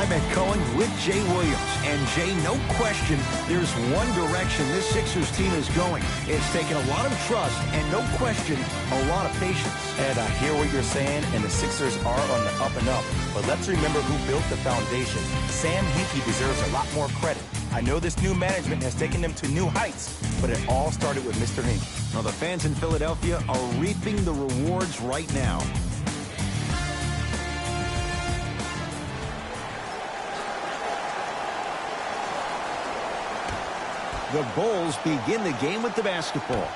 I'm Ed Cohen with Jay Williams. And Jay, no question, there's one direction this Sixers team is going. It's taken a lot of trust and no question, a lot of patience. Ed, I hear what you're saying, and the Sixers are on the up and up. But let's remember who built the foundation. Sam Hinkie deserves a lot more credit. I know this new management has taken them to new heights, but it all started with Mr. Hinkie. Well, the fans in Philadelphia are reaping the rewards right now. The Bulls begin the game with the basketball.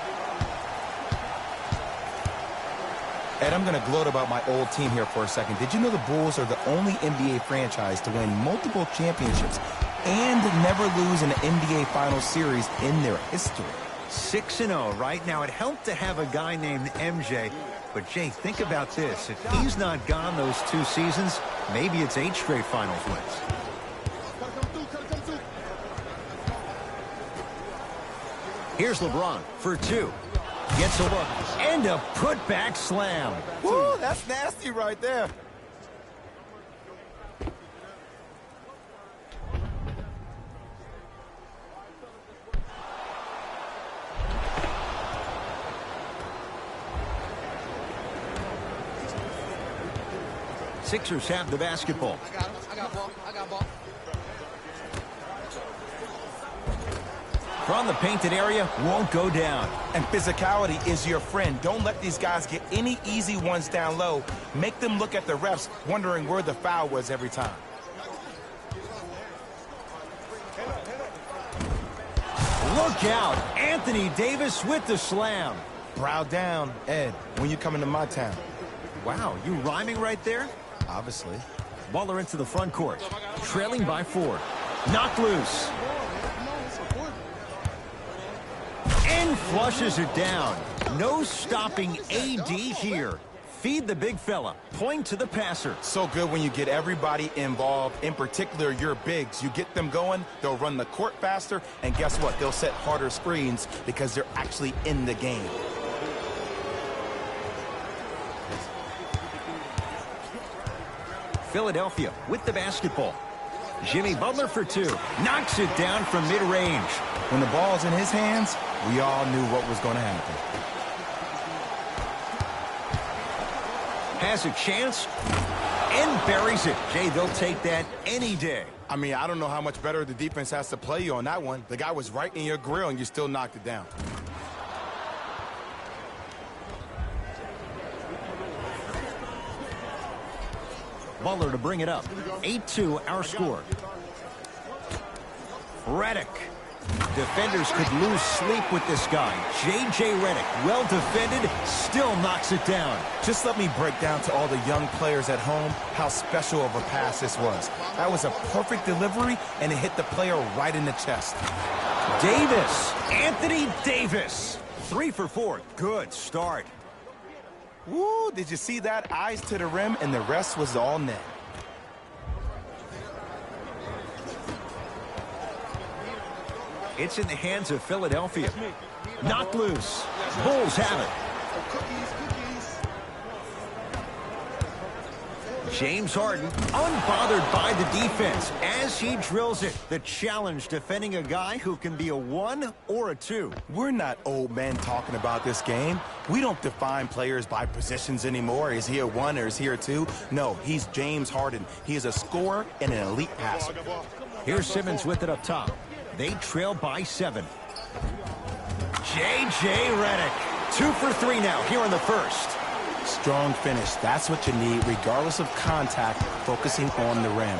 Ed, I'm going to gloat about my old team here for a second. Did you know the Bulls are the only NBA franchise to win multiple championships and never lose an NBA Finals series in their history? 6-0 right now. It helped to have a guy named MJ. But, Jay, think about this. If he's not gone those 2 seasons, maybe it's 8 straight Finals wins. Here's LeBron for 2. Gets a look. And a putback slam. Woo, that's nasty right there. Sixers have the basketball. I got ball. From the painted area, won't go down. And physicality is your friend. Don't let these guys get any easy ones down low. Make them look at the refs, wondering where the foul was every time. Look out. Anthony Davis with the slam. Brow down, Ed, when you come into my town. Wow, you rhyming right there? Obviously. Butler into the front court. Trailing by 4. Knocked loose. And flushes it down. No stopping AD here. Feed the big fella. Point to the passer. So good when you get everybody involved, in particular your bigs. You get them going, they'll run the court faster, and guess what? They'll set harder screens because they're actually in the game. Philadelphia with the basketball. Jimmy Butler for 2. Knocks it down from mid-range. When the ball's in his hands, we all knew what was going to happen. Has a chance and buries it. Jay, they'll take that any day. I mean, I don't know how much better the defense has to play you on that one. The guy was right in your grill and you still knocked it down. Butler to bring it up. 8-2 our score. Redick. Defenders could lose sleep with this guy. J.J. Redick, well defended, still knocks it down. Just let me break down to all the young players at home how special of a pass this was. That was a perfect delivery, and it hit the player right in the chest. Davis. Anthony Davis. 3 for 4. Good start. Woo, did you see that? Eyes to the rim, and the rest was all net. It's in the hands of Philadelphia. Knocked loose. Bulls have it. James Harden, unbothered by the defense as he drills it. The challenge defending a guy who can be a 1 or a 2. We're not old men talking about this game. We don't define players by positions anymore. Is he a 1 or is he a 2? No, he's James Harden. He is a scorer and an elite passer. Here's Simmons with it up top. They trail by 7. J.J. Redick. 2 for 3 now here in the first. Strong finish. That's what you need, regardless of contact, focusing on the rim.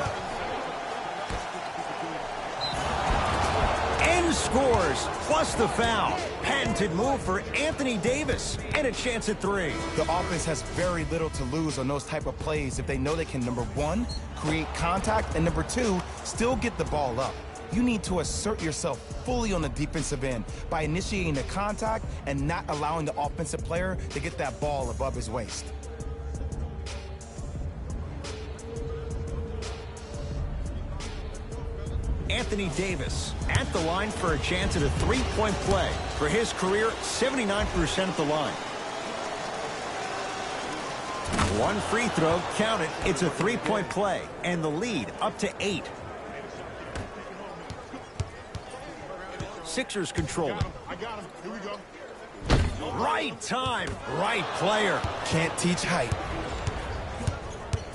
And scores, plus the foul. Patented move for Anthony Davis, and a chance at 3. The offense has very little to lose on those type of plays if they know they can, number 1, create contact, and number 2, still get the ball up. You need to assert yourself fully on the defensive end by initiating the contact and not allowing the offensive player to get that ball above his waist. Anthony Davis at the line for a chance at a 3-point play. For his career, 79% at the line. One free throw, count it. It's a three-point play, and the lead up to 8. Sixers control it. I got him. Here we go. Right time, right player. Can't teach height.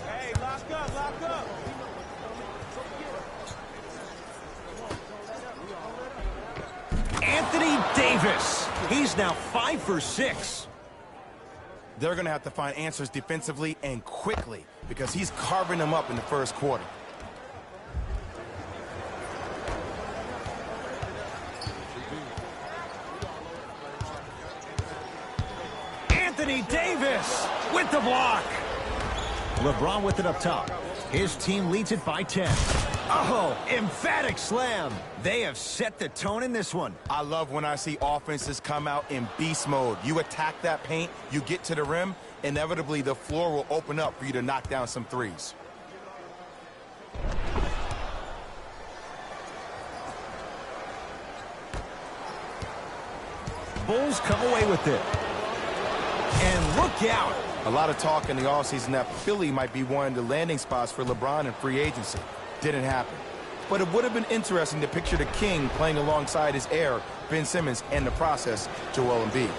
Hey, lock up, lock up. Anthony Davis. He's now 5 for 6. They're going to have to find answers defensively and quickly because he's carving them up in the first quarter. Anthony Davis with the block. LeBron with it up top. His team leads it by 10. Oh, emphatic slam. They have set the tone in this one. I love when I see offenses come out in beast mode. You attack that paint, you get to the rim, inevitably the floor will open up for you to knock down some threes. Bulls come away with it. And look out. A lot of talk in the offseason that Philly might be one of the landing spots for LeBron in free agency. Didn't happen. But it would have been interesting to picture the King playing alongside his heir, Ben Simmons, and the process, Joel Embiid.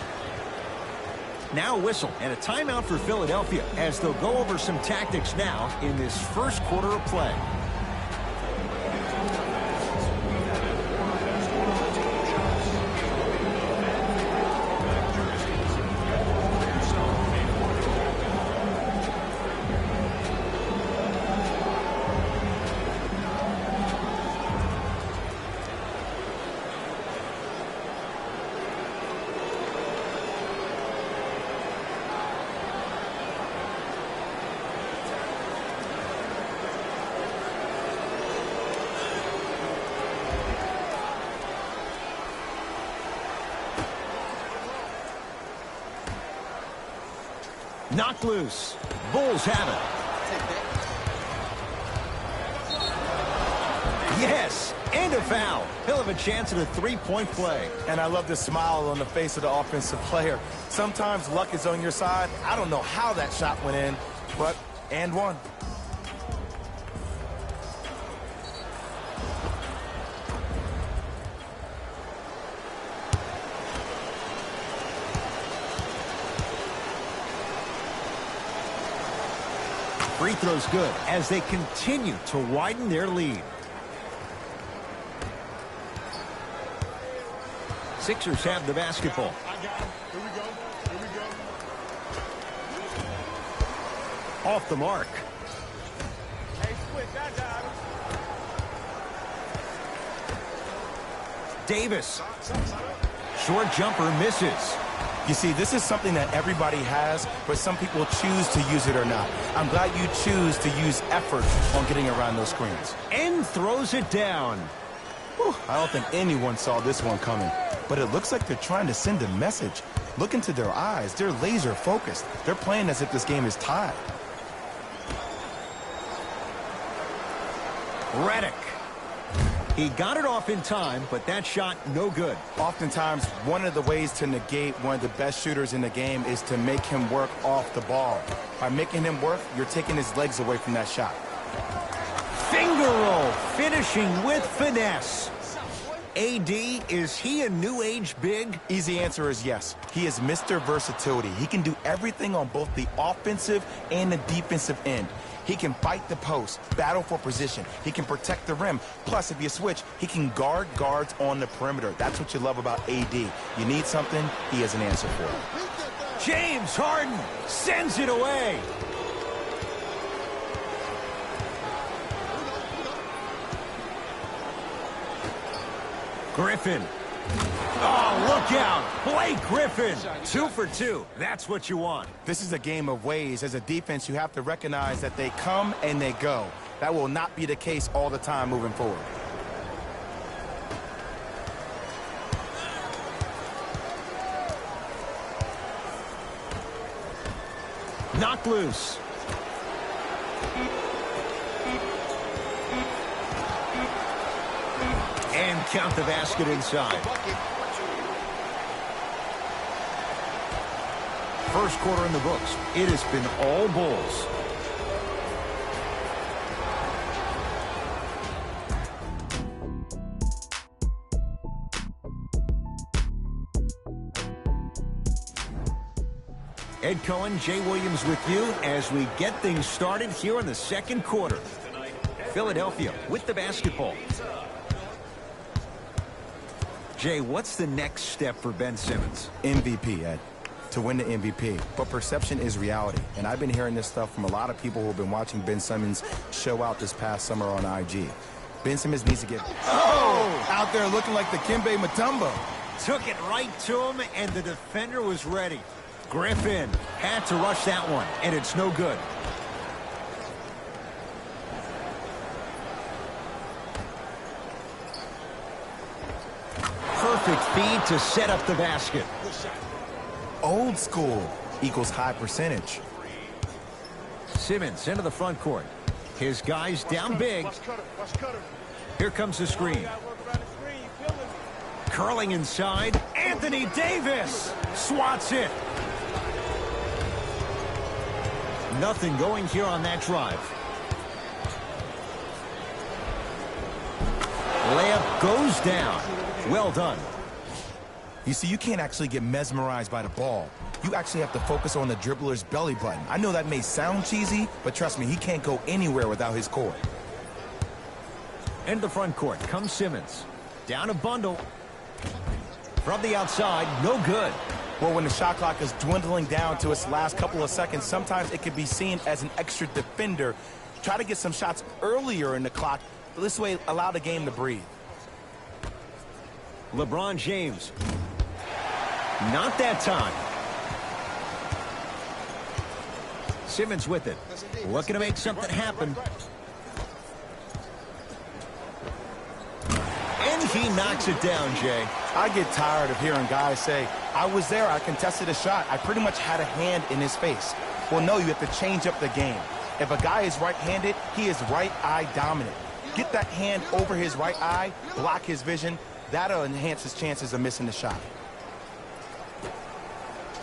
Now a whistle and a timeout for Philadelphia as they'll go over some tactics now in this first quarter of play. Knocked loose. Bulls have it. Yes, and a foul. He'll have a chance at a three-point play. And I love the smile on the face of the offensive player. Sometimes luck is on your side. I don't know how that shot went in, but and one. Free throw's good as they continue to widen their lead. Sixers have the basketball. I got him. Here we go. Here we go. Off the mark. Hey, switch. I got him. Davis. Short jumper misses. You see, this is something that everybody has, but some people choose to use it or not. I'm glad you choose to use effort on getting around those screens. And throws it down. Whew, I don't think anyone saw this one coming, but it looks like they're trying to send a message. Look into their eyes. They're laser focused. They're playing as if this game is tied. Redick. He got it off in time, but that shot no good. Oftentimes, one of the ways to negate one of the best shooters in the game is to make him work off the ball. By making him work, you're taking his legs away from that shot. Finger roll, finishing with finesse. AD, is he a new age big? Easy answer is yes. He is Mr. Versatility. He can do everything on both the offensive and the defensive end. He can fight the post, battle for position. He can protect the rim. Plus, if you switch, he can guard guards on the perimeter. That's what you love about AD. You need something, he has an answer for it. James Harden sends it away. Griffin. Oh, look out. Blake Griffin. 2 for 2. That's what you want. This is a game of ways. As a defense, you have to recognize that they come and they go. That will not be the case all the time moving forward. Knocked loose. And count the basket inside. First quarter in the books. It has been all Bulls. Ed Cohen, Jay Williams with you as we get things started here in the second quarter. Philadelphia with the basketball. Jay, what's the next step for Ben Simmons? MVP, Ed. To win the MVP. But perception is reality. And I've been hearing this stuff from a lot of people who have been watching Ben Simmons show out this past summer on IG. Ben Simmons needs to get out there looking like the Kimbe Mutombo. Took it right to him, and the defender was ready. Griffin had to rush that one, and it's no good. Perfect feed to set up the basket. Old school equals high percentage. Simmons into the front court. His guys down big. Here comes the screen. Curling inside. Anthony Davis swats it. Nothing going here on that drive. Layup goes down. Well done. You see, you can't actually get mesmerized by the ball. You actually have to focus on the dribbler's belly button. I know that may sound cheesy, but trust me, he can't go anywhere without his core. Into the front court comes Simmons. Down a bundle. From the outside, no good. Well, when the shot clock is dwindling down to its last couple of seconds, sometimes it can be seen as an extra defender. Try to get some shots earlier in the clock. This way, allow the game to breathe. LeBron James. Not that time. Simmons with it. Looking to make something happen. And he knocks it down, Jay. I get tired of hearing guys say, I was there, I contested a shot, I pretty much had a hand in his face. Well, no, you have to change up the game. If a guy is right-handed, he is right eye dominant. Get that hand over his right eye, block his vision. That'll enhance his chances of missing the shot.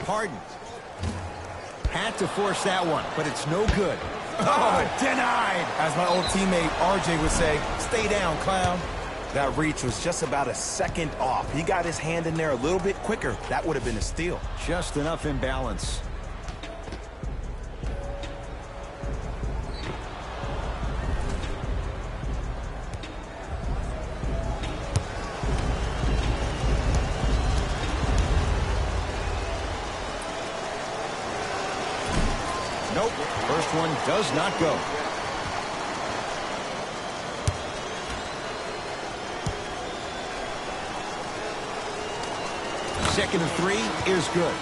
Harden. Had to force that one, but it's no good. Oh, denied. As my old teammate RJ would say, stay down, clown. That reach was just about a second off. He got his hand in there a little bit quicker. That would have been a steal. Just enough imbalance. Nope. First one does not go. Second and 3 is good.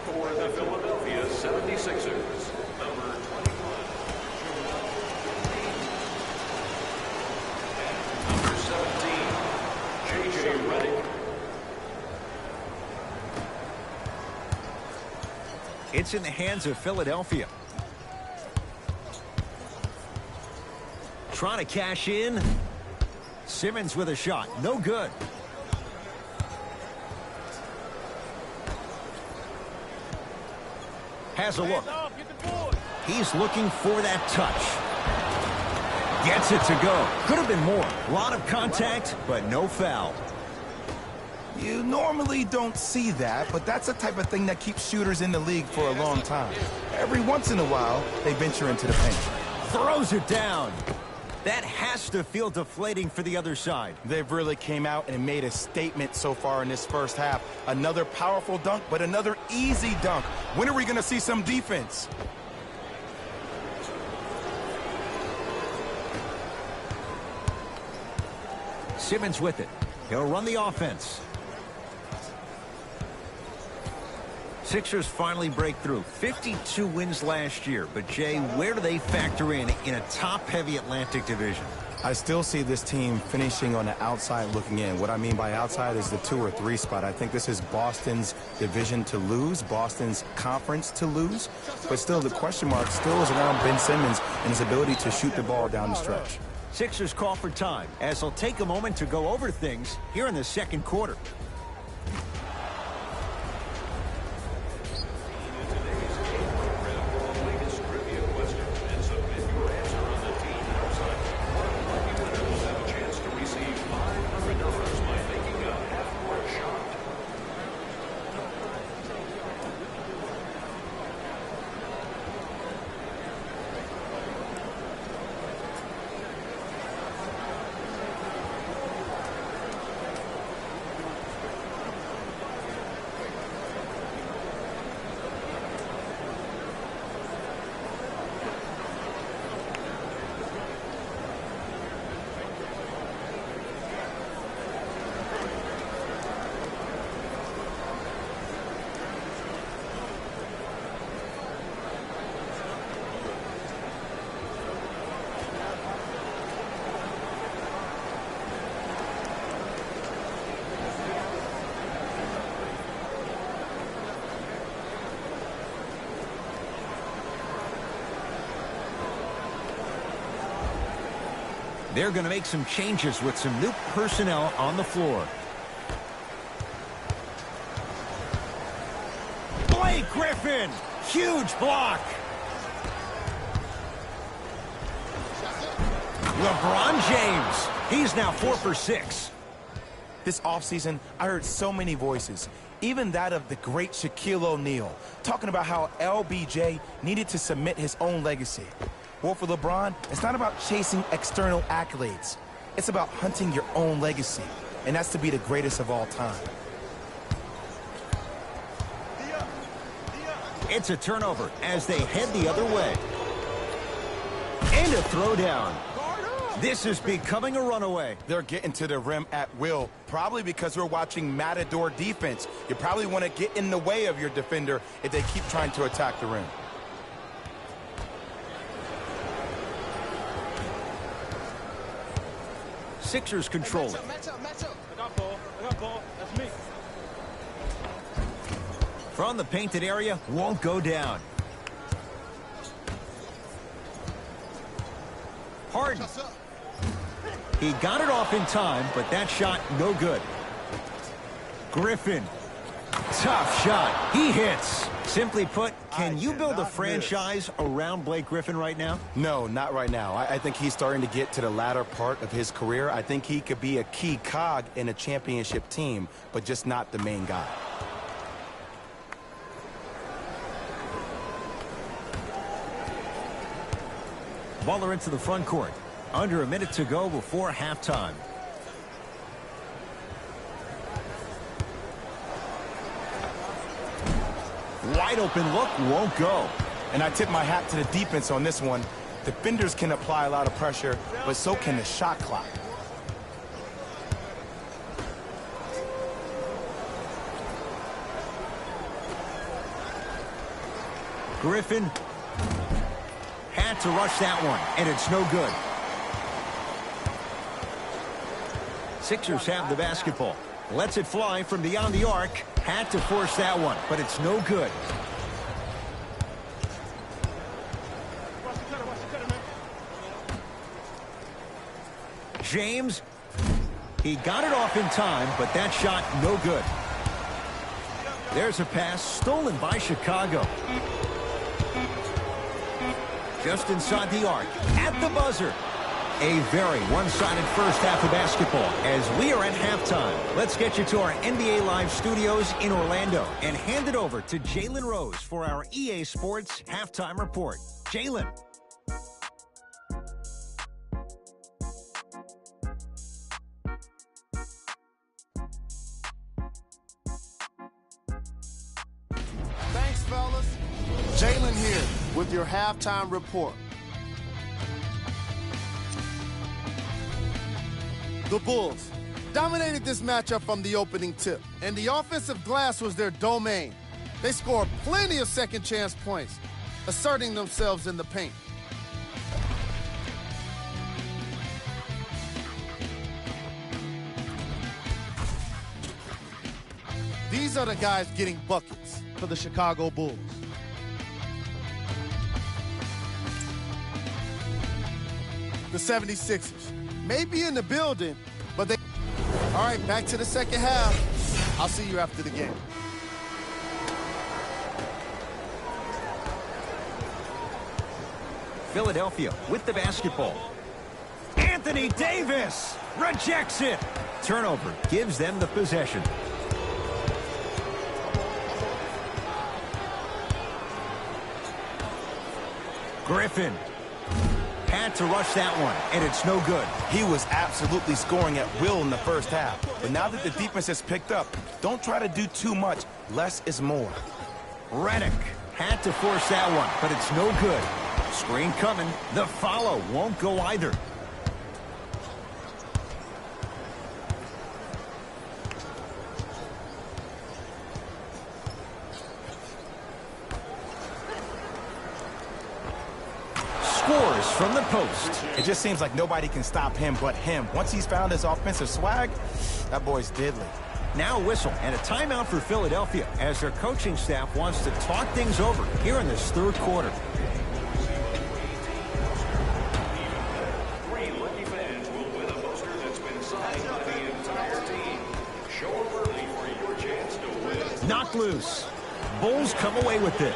For the Philadelphia 76ers, number 21. Number 17, J.J. Redick. It's in the hands of Philadelphia. Trying to cash in. Simmons with a shot. No good. Has a look. He's looking for that touch. Gets it to go. Could have been more. A lot of contact, but no foul. You normally don't see that, but that's the type of thing that keeps shooters in the league for a long time. Every once in a while, they venture into the paint. Throws it down. That has to feel deflating for the other side. They've really came out and made a statement so far in this first half. Another powerful dunk, but another easy dunk. When are we going to see some defense? Simmons with it. He'll run the offense. Sixers finally break through. 52 wins last year. But, Jay, where do they factor in a top-heavy Atlantic division? I still see this team finishing on the outside looking in. What I mean by outside is the 2 or 3 spot. I think this is Boston's division to lose, Boston's conference to lose. But still, the question mark still is around Ben Simmons and his ability to shoot the ball down the stretch. Sixers call for time as they'll take a moment to go over things here in the second quarter. They're going to make some changes with some new personnel on the floor. Blake Griffin, huge block. LeBron James, he's now 4 for 6. This offseason, I heard so many voices, even that of the great Shaquille O'Neal, talking about how LBJ needed to cement his own legacy. Well, for LeBron, it's not about chasing external accolades. It's about hunting your own legacy, and that's to be the greatest of all time. It's a turnover as they head the other way. And a throwdown. This is becoming a runaway. They're getting to the rim at will, probably because we're watching Matador defense. You probably want to get in the way of your defender if they keep trying to attack the rim. Sixers control it. Match up. I got ball. That's me. From the painted area, won't go down. Harden. He got it off in time, but that shot no good. Griffin. Tough shot. He hits. Simply put, can you build a franchise around Blake Griffin right now? No, not right now. I think he's starting to get to the latter part of his career. I think he could be a key cog in a championship team, but just not the main guy. Baller into the front court. Under a minute to go before halftime. Wide open look, won't go. And I tip my hat to the defense on this one. Defenders can apply a lot of pressure, but so can the shot clock. Griffin had to rush that one, and it's no good. Sixers have the basketball. Lets it fly from beyond the arc. Had to force that one, but it's no good. Watch the cutter, man. James, he got it off in time, but that shot no good. There's a pass stolen by Chicago. Just inside the arc, at the buzzer. A very one-sided first half of basketball as we are at halftime. Let's get you to our NBA Live studios in Orlando and hand it over to Jalen Rose for our EA Sports Halftime Report. Jalen. Thanks, fellas. Jalen here with your halftime report. The Bulls dominated this matchup from the opening tip, and the offensive glass was their domain. They scored plenty of second chance points, asserting themselves in the paint. These are the guys getting buckets for the Chicago Bulls. The 76ers may be in the building, but they... All right, back to the second half. I'll see you after the game. Philadelphia with the basketball. Anthony Davis rejects it. Turnover gives them the possession. Griffin had to rush that one, and it's no good. He was absolutely scoring at will in the first half. But now that the defense has picked up, don't try to do too much. Less is more. Redick had to force that one, but it's no good. Screen coming. The follow won't go either. Scores from the post. It just seems like nobody can stop him but him. Once he's found his offensive swag, that boy's deadly. Now a whistle and a timeout for Philadelphia as their coaching staff wants to talk things over here in this third quarter. Three lucky fans loose. Bulls come away with it.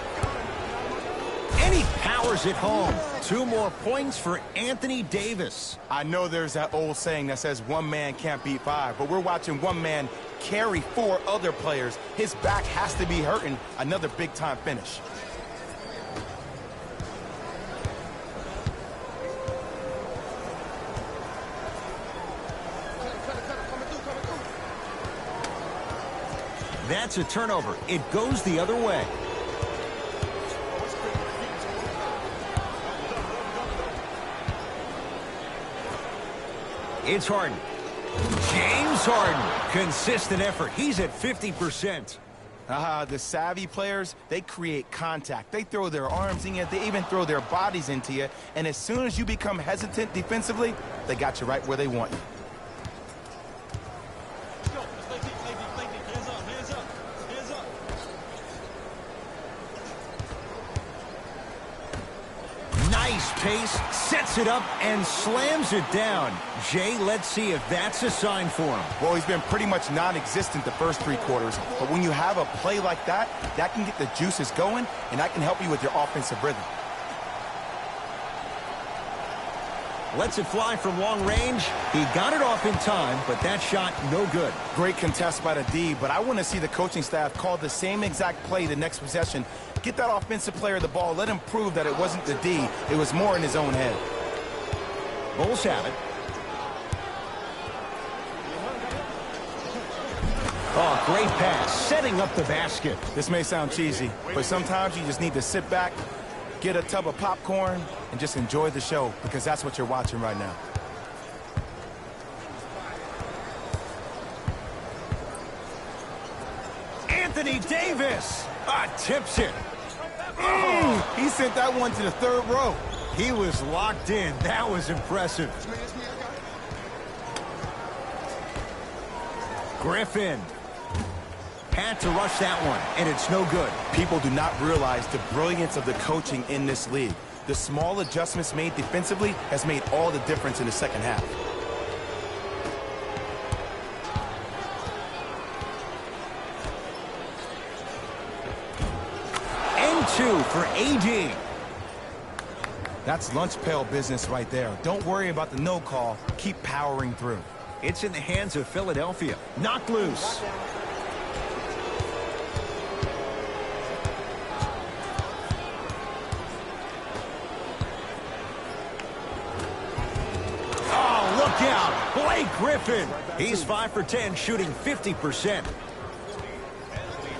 And he powers it home. 2 more points for Anthony Davis. I know there's that old saying that says one man can't beat 5, but we're watching one man carry 4 other players. His back has to be hurting. Another big-time finish. That's a turnover. It goes the other way. It's Harden. James Harden. Consistent effort. He's at 50%. The savvy players, they create contact. They throw their arms in you. They even throw their bodies into you. And as soon as you become hesitant defensively, they got you right where they want you. Nice pace, sets it up, and slams it down. Jay, let's see if that's a sign for him. Well, he's been pretty much non-existent the first 3 quarters, but when you have a play like that, that can get the juices going, and that can help you with your offensive rhythm. Lets it fly from long range. He got it off in time, but that shot no good. Great contest by the D, but I want to see the coaching staff call the same exact play the next possession. Get that offensive player the ball. Let him prove that it wasn't the D. It was more in his own head. Bulls have it. Oh, great pass, setting up the basket. This may sound cheesy, but sometimes you just need to sit back, get a tub of popcorn, and just enjoy the show, because that's what you're watching right now. Anthony Davis tips it. He sent that one to the 3rd row. He was locked in. That was impressive. Griffin had to rush that one, and it's no good. People do not realize the brilliance of the coaching in this league. The small adjustments made defensively has made all the difference in the second half. And 2 for AD. That's lunch pail business right there. Don't worry about the no call. Keep powering through. It's in the hands of Philadelphia. Knocked loose. Oh, look out. Blake Griffin. He's 5 for 10, shooting 50%.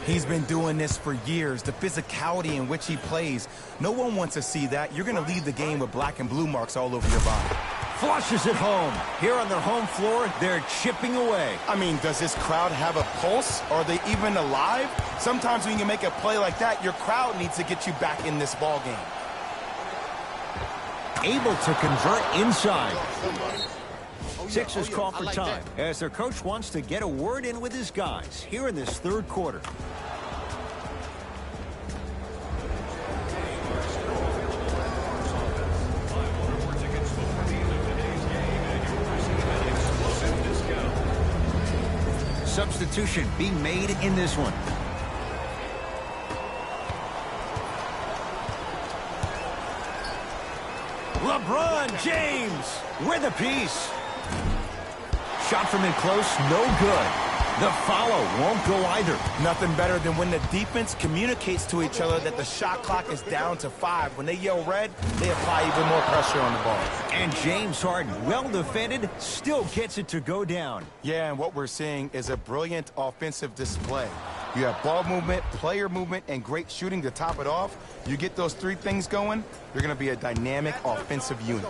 He's been doing this for years. The physicality in which he plays. No one wants to see that. You're going to leave the game with black and blue marks all over your body. Flushes it home. Here on their home floor, they're chipping away. I mean, does this crowd have a pulse? Are they even alive? Sometimes when you make a play like that, your crowd needs to get you back in this ball game. Able to convert inside. Sixers call for time as their coach wants to get a word in with his guys here in this 3rd quarter. Substitution being made in this one. LeBron James with a piece. Shot from in close, no good. The follow won't go either. Nothing better than when the defense communicates to each other that the shot clock is down to 5. When they yell red, they apply even more pressure on the ball. And James Harden, well defended, still gets it to go down. Yeah, and what we're seeing is a brilliant offensive display. You have ball movement, player movement, and great shooting to top it off. You get those 3 things going, you're going to be a dynamic offensive unit.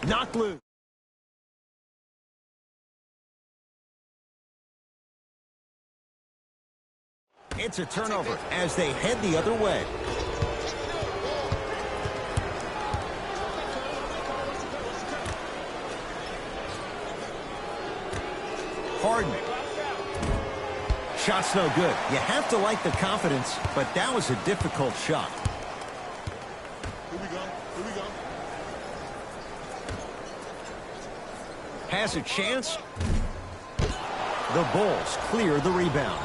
Knocked loose. It's a turnover as they head the other way. Harden. Shot's no good. You have to like the confidence, but that was a difficult shot. has a chance. The Bulls clear the rebound.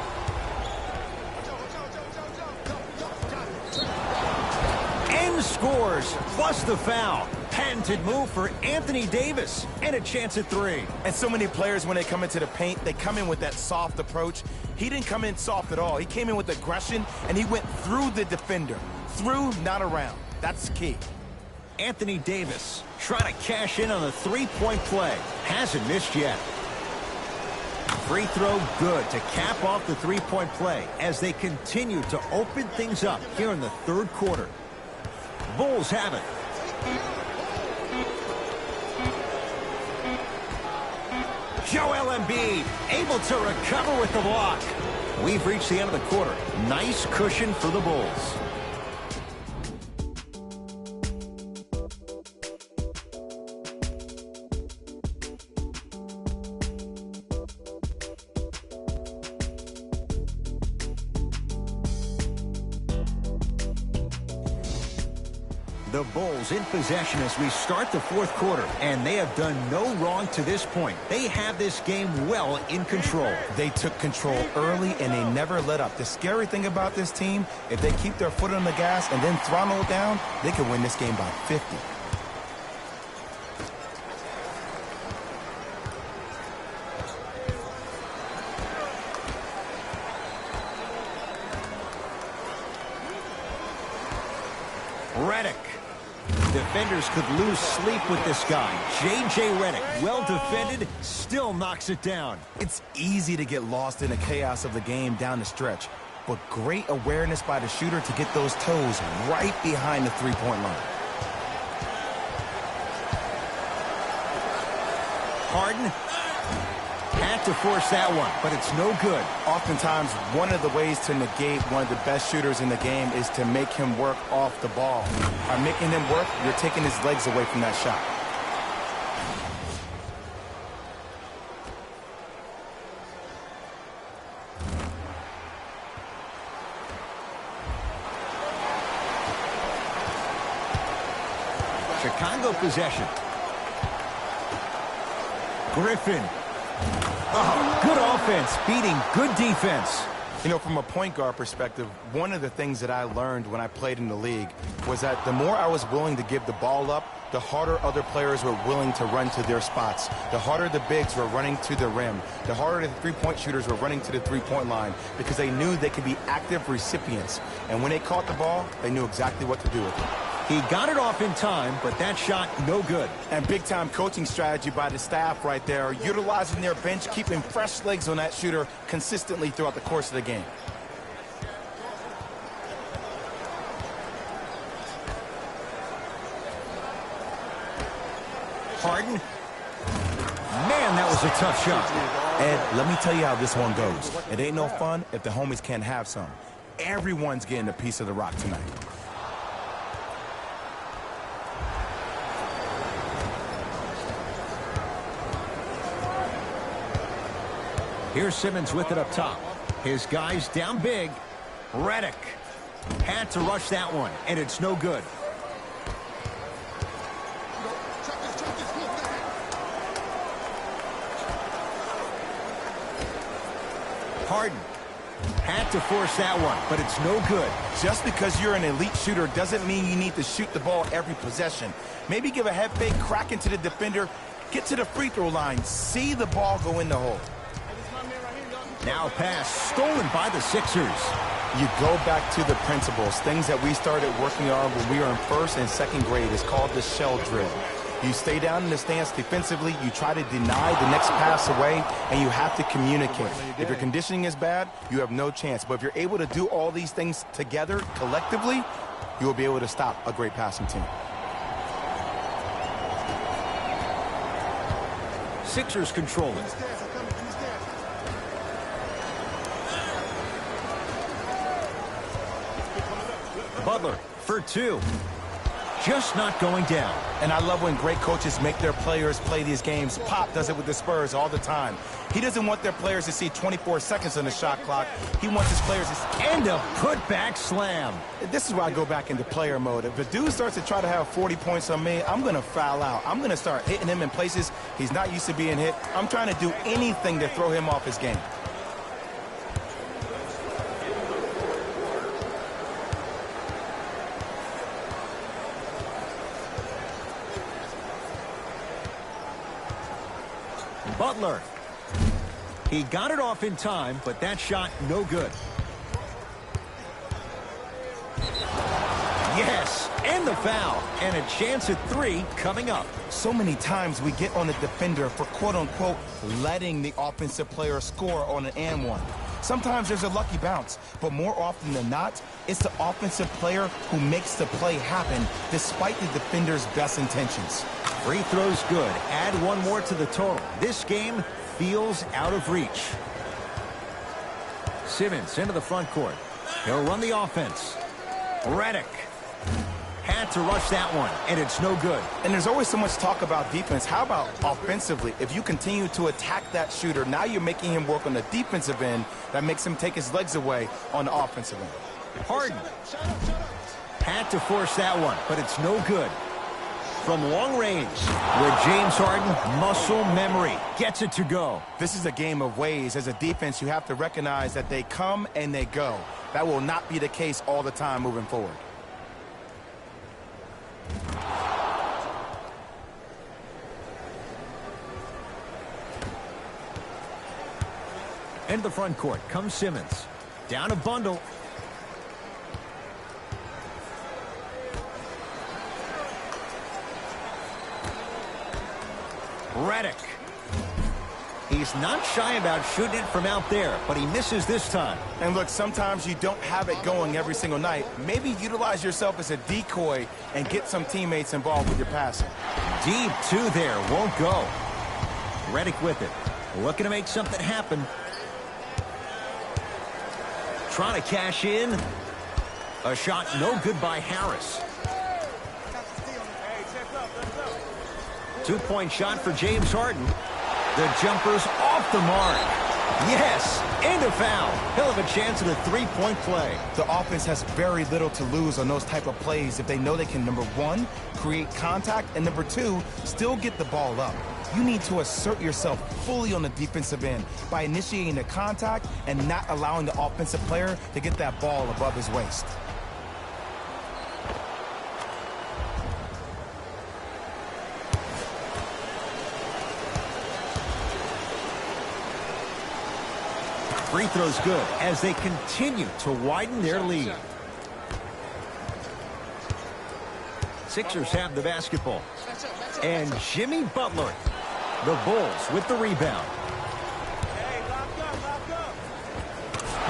And scores, plus the foul. Patented move for Anthony Davis, and a chance at three. And so many players, when they come into the paint, they come in with that soft approach. He didn't come in soft at all. He came in with aggression, and he went through the defender. Through, not around. That's key. Anthony Davis trying to cash in on the three-point play. Hasn't missed yet. Free throw good to cap off the three-point play as they continue to open things up here in the third quarter. Bulls have it. Joel Embiid able to recover with the block. We've reached the end of the quarter. Nice cushion for the Bulls. The Bulls in possession as we start the fourth quarter, and they have done no wrong to this point. They have this game well in control. They took control early, and they never let up. The scary thing about this team, if they keep their foot on the gas and then throttle it down, they can win this game by 50. Redick. Defenders could lose sleep with this guy. J.J. Redick, well defended, still knocks it down. It's easy to get lost in the chaos of the game down the stretch, but great awareness by the shooter to get those toes right behind the three-point line. Harden had to force that one, but it's no good. Oftentimes, one of the ways to negate one of the best shooters in the game is to make him work off the ball. By making him work, you're taking his legs away from that shot. Chicago possession. Griffin. Oh, good offense, beating good defense. You know, from a point guard perspective, one of the things that I learned when I played in the league was that the more I was willing to give the ball up, the harder other players were willing to run to their spots. The harder the bigs were running to the rim. The harder the three-point shooters were running to the three-point line because they knew they could be active recipients. And when they caught the ball, they knew exactly what to do with it. He got it off in time, but that shot no good. And big-time coaching strategy by the staff right there, utilizing their bench, keeping fresh legs on that shooter consistently throughout the course of the game. Harden. Man, that was a tough shot. Ed, let me tell you how this one goes. It ain't no fun if the homies can't have some. Everyone's getting a piece of the rock tonight. Here's Simmons with it up top. His guys down big. Redick had to rush that one, and it's no good. Harden had to force that one, but it's no good. Just because you're an elite shooter doesn't mean you need to shoot the ball every possession. Maybe give a head fake, crack into the defender, get to the free throw line, see the ball go in the hole. Now a pass stolen by the Sixers. You go back to the principles, things that we started working on when we were in first and second grade. It's called the shell drill. You stay down in the stance defensively, you try to deny the next pass away, and you have to communicate. If your conditioning is bad, you have no chance. But if you're able to do all these things together, collectively, you will be able to stop a great passing team. Sixers control it. Butler for two. Just not going down. And I love when great coaches make their players play these games. Pop does it with the Spurs all the time. He doesn't want their players to see 24 seconds on the shot clock. He wants his players to see... And a putback slam. This is where I go back into player mode. If a dude starts to try to have 40 points on me, I'm going to foul out. I'm going to start hitting him in places he's not used to being hit. I'm trying to do anything to throw him off his game. Butler. He got it off in time, but that shot no good. Yes, and the foul, and a chance at 3 coming up. So many times we get on the defender for quote-unquote letting the offensive player score on an and one. Sometimes there's a lucky bounce, but more often than not, it's the offensive player who makes the play happen despite the defender's best intentions. Free throw's good. Add 1 more to the total. This game feels out of reach. Simmons into the front court. He'll run the offense. Redick had to rush that one, and it's no good. And there's always so much talk about defense. How about offensively? If you continue to attack that shooter, now you're making him work on the defensive end. That makes him take his legs away on the offensive end. Harden had to force that one, but it's no good. From long range, with James Harden, muscle memory, gets it to go. This is a game of ways. As a defense, you have to recognize that they come and they go. That will not be the case all the time moving forward. Into the front court comes Simmons. Down a bundle. Redick. He's not shy about shooting it from out there, but he misses this time. And look, sometimes you don't have it going every single night. Maybe utilize yourself as a decoy and get some teammates involved with your passing. Deep 2 there, won't go. Redick with it. Looking to make something happen. Trying to cash in. A shot no good by Harris. 2-point shot for James Harden. The jumper's off the mark. Yes, and a foul. He'll have a chance at a 3-point play. The offense has very little to lose on those type of plays if they know they can, number 1, create contact, and number 2, still get the ball up. You need to assert yourself fully on the defensive end by initiating the contact and not allowing the offensive player to get that ball above his waist. Free throw's good as they continue to widen their lead. Sixers have the basketball. And Jimmy Butler, the Bulls with the rebound.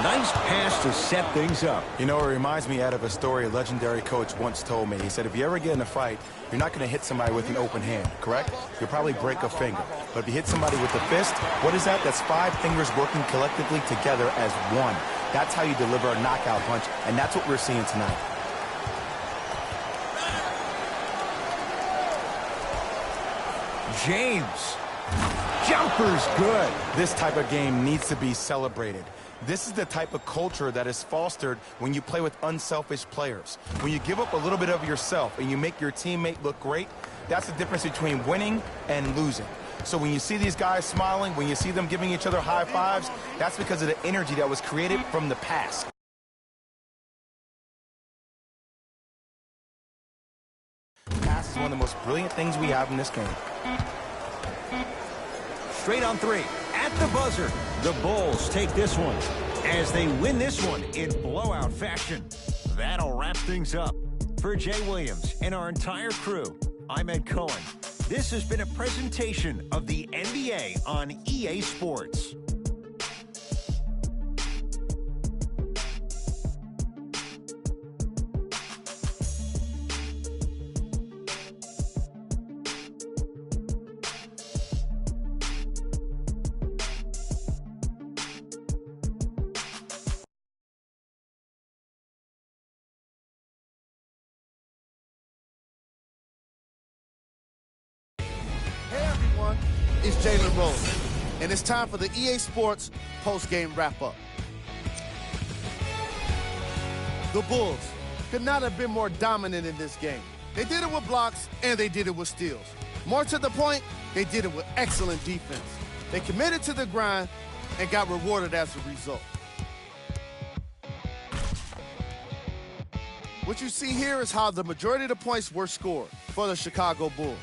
Nice pass to set things up. You know, it reminds me out of a story a legendary coach once told me. He said, if you ever get in a fight, you're not going to hit somebody with an open hand, correct? You'll probably break a finger. But if you hit somebody with a fist, what is that? That's 5 fingers working collectively together as one. That's how you deliver a knockout punch, and that's what we're seeing tonight. James. Jumper's good. This type of game needs to be celebrated. This is the type of culture that is fostered when you play with unselfish players. When you give up a little bit of yourself and you make your teammate look great, that's the difference between winning and losing. So when you see these guys smiling, when you see them giving each other high fives, that's because of the energy that was created from the past. Pass is one of the most brilliant things we have in this game. Straight on 3. At the buzzer, the Bulls take this one as they win this one in blowout fashion. That'll wrap things up. For Jay Williams and our entire crew, I'm Ed Cohen. This has been a presentation of the NBA on EA Sports. Hey everyone, it's Jalen Rose. and it's time for the EA Sports post-game wrap-up. The Bulls could not have been more dominant in this game. They did it with blocks, and they did it with steals. More to the point, they did it with excellent defense. They committed to the grind and got rewarded as a result. What you see here is how the majority of the points were scored for the Chicago Bulls.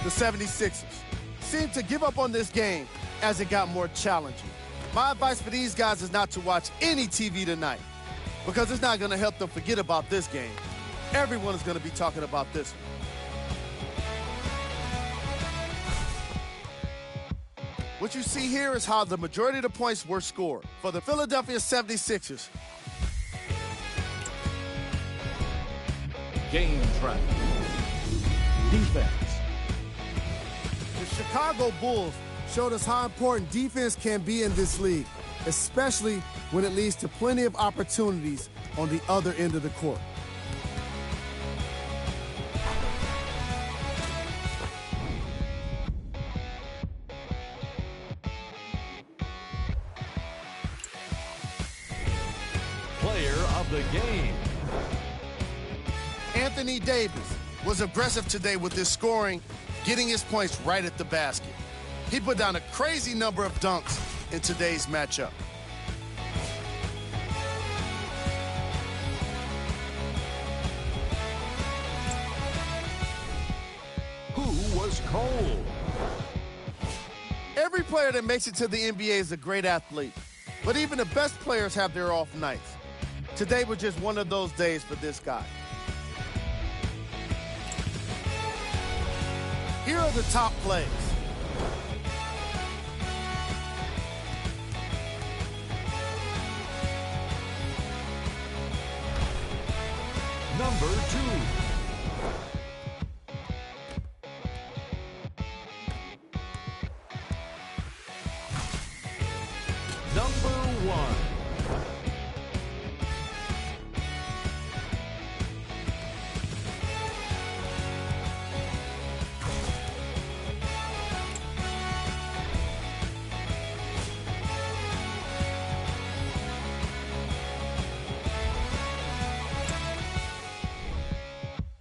The 76ers seemed to give up on this game as it got more challenging. My advice for these guys is not to watch any TV tonight because it's not going to help them forget about this game. Everyone is going to be talking about this one. What you see here is how the majority of the points were scored for the Philadelphia 76ers. Game track. Defense. The Chicago Bulls showed us how important defense can be in this league, especially when it leads to plenty of opportunities on the other end of the court. Player of the game. Anthony Davis was aggressive today with his scoring, getting his points right at the basket. He put down a crazy number of dunks in today's matchup. Who was cold? Every player that makes it to the NBA is a great athlete, but even the best players have their off nights. Today was just one of those days for this guy. Here are the top plays. Number 2. Number 1.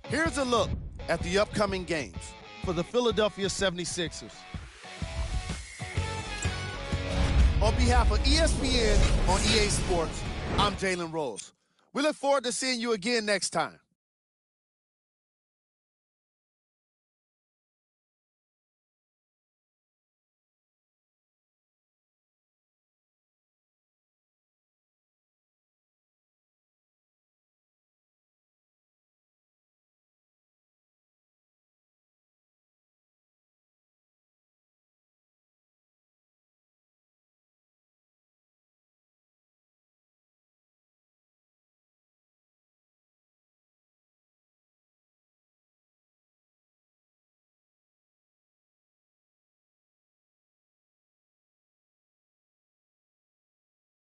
Here's a look at the upcoming games for the Philadelphia 76ers. On behalf of ESPN on EA Sports, I'm Jalen Rose. We look forward to seeing you again next time.